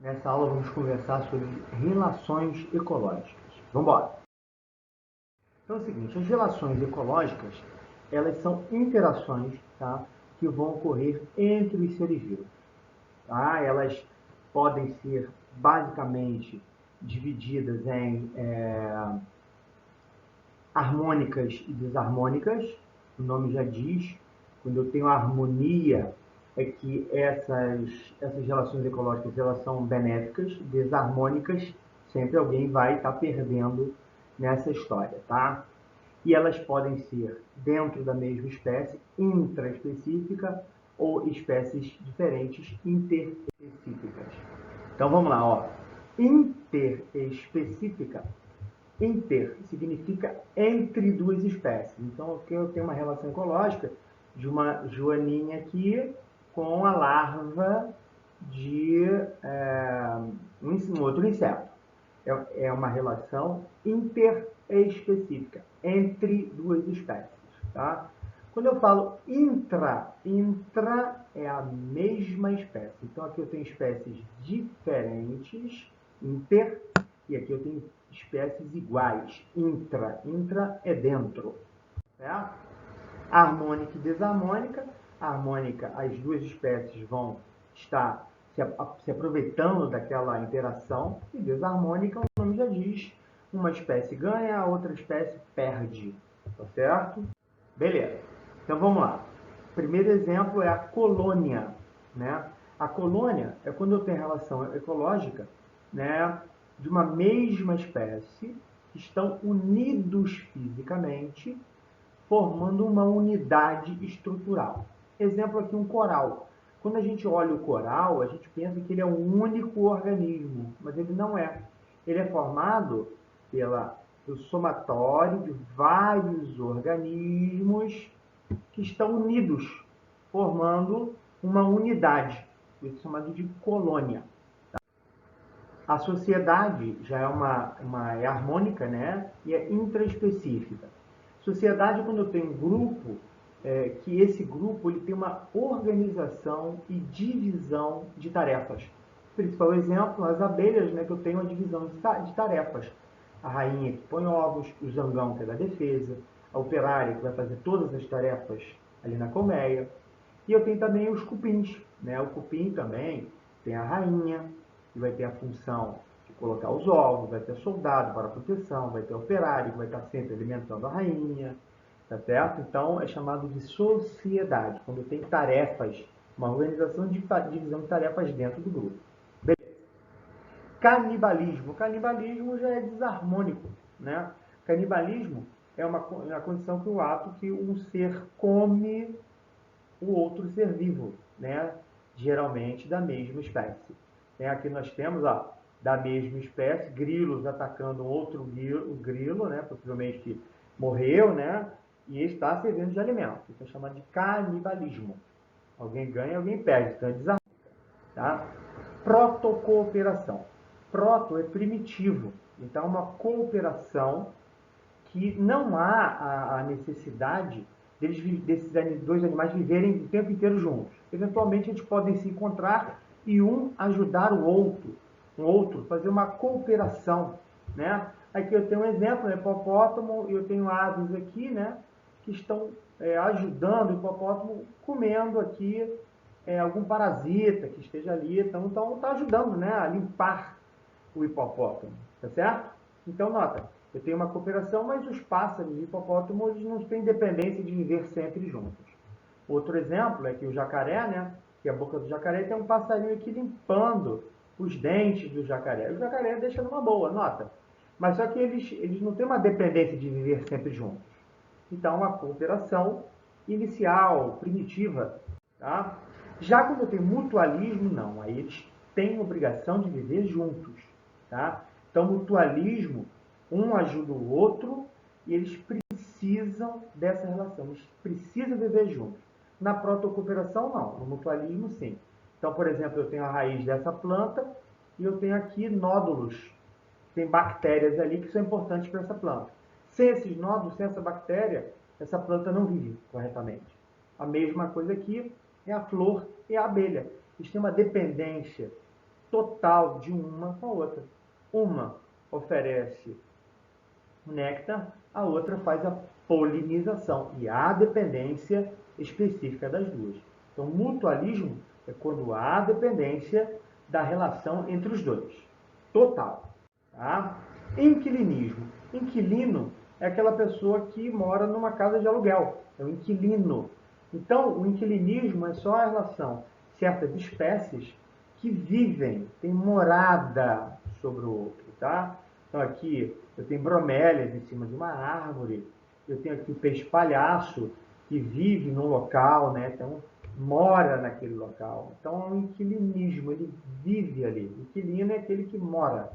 Nessa aula vamos conversar sobre relações ecológicas. Vamos embora! Então é o seguinte, as relações ecológicas, elas são interações, tá, que vão ocorrer entre os seres vivos. Tá? Elas podem ser basicamente divididas em harmônicas e desarmônicas. O nome já diz, quando eu tenho harmonia, é que essas relações ecológicas elas são benéficas. Desarmônicas, sempre alguém vai estar perdendo nessa história, tá? E elas podem ser dentro da mesma espécie, intraespecífica, ou espécies diferentes, interespecíficas. Então vamos lá, ó. Interespecífica. Inter significa entre duas espécies. Então aqui eu tenho uma relação ecológica de uma joaninha aqui com a larva de um outro inseto. É uma relação interespecífica, entre duas espécies. Tá? Quando eu falo intra é a mesma espécie. Então aqui eu tenho espécies diferentes, inter, e aqui eu tenho espécies iguais, intra. Intra é dentro. Certo? Harmônica e desarmônica. Harmônica, as duas espécies vão estar se aproveitando daquela interação. E desarmônica, o nome já diz, uma espécie ganha, a outra espécie perde. Tá certo? Beleza. Então vamos lá. O primeiro exemplo é a colônia. Né? A colônia é quando eu tenho relação ecológica, né, de uma mesma espécie que estão unidos fisicamente, formando uma unidade estrutural. Exemplo aqui, um coral. Quando a gente olha o coral, a gente pensa que ele é um único organismo, mas ele não é. Ele é formado pelo somatório de vários organismos que estão unidos, formando uma unidade, isso é chamado de colônia. A sociedade já é é harmônica, né? E é intraespecífica. Sociedade, quando eu tenho um grupo, que esse grupo ele tem uma organização e divisão de tarefas. Principal exemplo, as abelhas, né, que eu tenho uma divisão de tarefas. A rainha que põe ovos, o zangão que é da defesa, a operária que vai fazer todas as tarefas ali na colmeia. E eu tenho também os cupins, né? O cupim também tem a rainha, que vai ter a função de colocar os ovos, vai ter soldado para proteção, vai ter operário, que vai estar sempre alimentando a rainha, tá certo? Então, é chamado de sociedade, quando tem tarefas, uma organização de divisão de tarefas dentro do grupo. Beleza. Canibalismo. Canibalismo já é desarmônico, né? Canibalismo é uma condição que o ato que um ser come o outro ser vivo, né? Geralmente da mesma espécie. Aqui nós temos, ó, da mesma espécie, grilos atacando outro grilo, né? Possivelmente que morreu, né? E está servindo de alimento. Isso é chamado de canibalismo. Alguém ganha, alguém perde. Então é desarmônica. Tá? Protocooperação. Proto é primitivo. Então é uma cooperação que não há a necessidade desses dois animais viverem o tempo inteiro juntos. Eventualmente, eles podem se encontrar e um ajudar o outro, fazer uma cooperação. Né? Aqui eu tenho um exemplo, né? Hipopótamo, e eu tenho aves aqui, né? Que estão ajudando o hipopótamo comendo aqui algum parasita que esteja ali. Então está ajudando, né? A limpar o hipopótamo. Tá certo? Então, nota, eu tenho uma cooperação, mas os pássaros e hipopótamos não têm dependência de viver sempre juntos. Outro exemplo é que o jacaré, né? Que a boca do jacaré tem um passarinho aqui limpando os dentes do jacaré. O jacaré deixa numa boa, nota. Mas só que eles não têm uma dependência de viver sempre juntos. Então, uma cooperação inicial, primitiva. Tá? Já quando eu tenho mutualismo, não. Aí eles têm obrigação de viver juntos. Tá? Então, mutualismo, um ajuda o outro e eles precisam dessa relação, eles precisam viver juntos. Na protocooperação, não. No mutualismo, sim. Então, por exemplo, eu tenho a raiz dessa planta e eu tenho aqui nódulos. Tem bactérias ali que são importantes para essa planta. Sem esses nódulos, sem essa bactéria, essa planta não vive corretamente. A mesma coisa aqui é a flor e a abelha. Eles têm uma dependência total de uma com a outra. Uma oferece o néctar, a outra faz a polinização, e há dependência específica das duas. Então, mutualismo é quando há dependência da relação entre os dois, total. Tá? Inquilinismo. Inquilino é aquela pessoa que mora numa casa de aluguel, é o inquilino. Então, o inquilinismo é só a relação de certas espécies que vivem, têm morada sobre o outro, tá? Então, aqui eu tenho bromélias em cima de uma árvore, eu tenho aqui o peixe palhaço, que vive num local, né? Então, mora naquele local. Então, é um inquilinismo, ele vive ali. O inquilino é aquele que mora.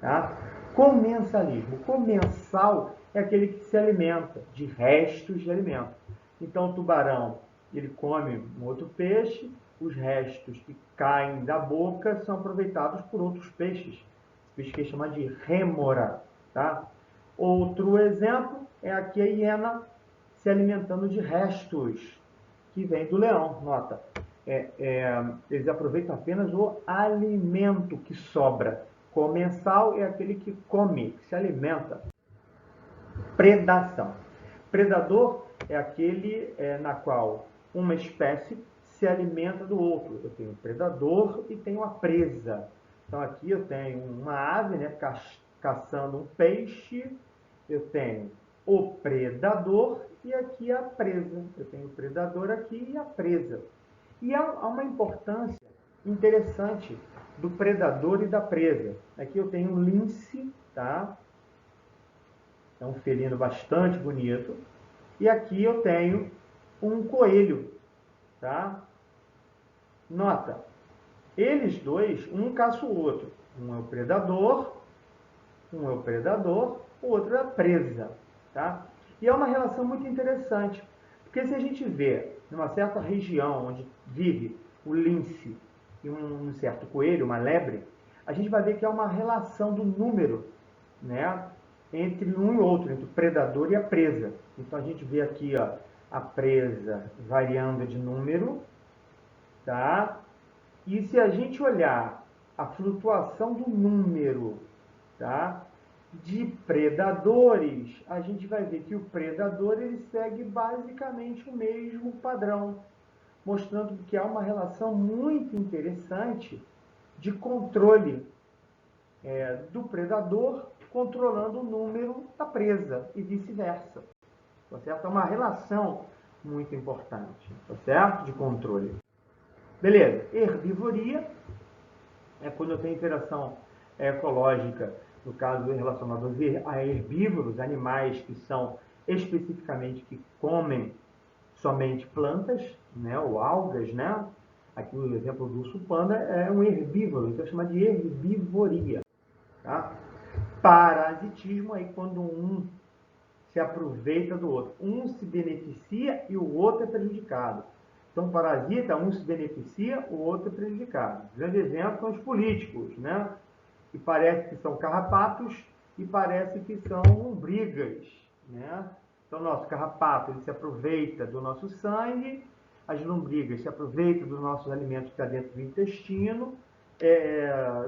Tá? Comensalismo. Comensal é aquele que se alimenta de restos de alimento. Então, o tubarão, ele come um outro peixe, os restos que caem da boca são aproveitados por outros peixes. Esse peixe que é chamado de rêmora. Tá? Outro exemplo é aqui a hiena se alimentando de restos que vem do leão. Nota, eles aproveitam apenas o alimento que sobra. Comensal é aquele que come, que se alimenta. Predação. Predador é aquele na qual uma espécie se alimenta do outro. Eu tenho o predador e tenho a presa. Então aqui eu tenho uma ave, né, caçando um peixe. Eu tenho o predador e aqui a presa. Eu tenho o predador aqui e a presa. E há uma importância interessante do predador e da presa. Aqui eu tenho um lince, tá? É um felino bastante bonito. E aqui eu tenho um coelho, tá? Nota, eles dois, um caça o outro. Um é o predador, o outro é a presa, tá? E é uma relação muito interessante, porque se a gente vê numa certa região onde vive o lince e um certo coelho, uma lebre, a gente vai ver que há uma relação do número, né, entre um e outro, entre o predador e a presa. Então a gente vê aqui, ó, a presa variando de número, tá? E se a gente olhar a flutuação do número, tá, de predadores, a gente vai ver que o predador ele segue basicamente o mesmo padrão, mostrando que há uma relação muito interessante de controle do predador controlando o número da presa e vice-versa. Tá certo? É uma relação muito importante, tá certo? De controle. Beleza. Herbivoria é quando eu tenho interação ecológica, no caso relacionado a herbívoros, animais que são especificamente que comem somente plantas, né, ou algas, né? Aqui o exemplo do urso panda é um herbívoro, então chama de herbivoria. Tá? Parasitismo é quando um se aproveita do outro. Um se beneficia e o outro é prejudicado. Então, parasita, um se beneficia, o outro é prejudicado. Grande exemplo são os políticos, né? Que parece que são carrapatos e parece que são lombrigas, né? Então, nosso carrapato ele se aproveita do nosso sangue, as lombrigas se aproveitam dos nossos alimentos que está dentro do intestino,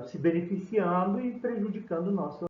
se beneficiando e prejudicando o nosso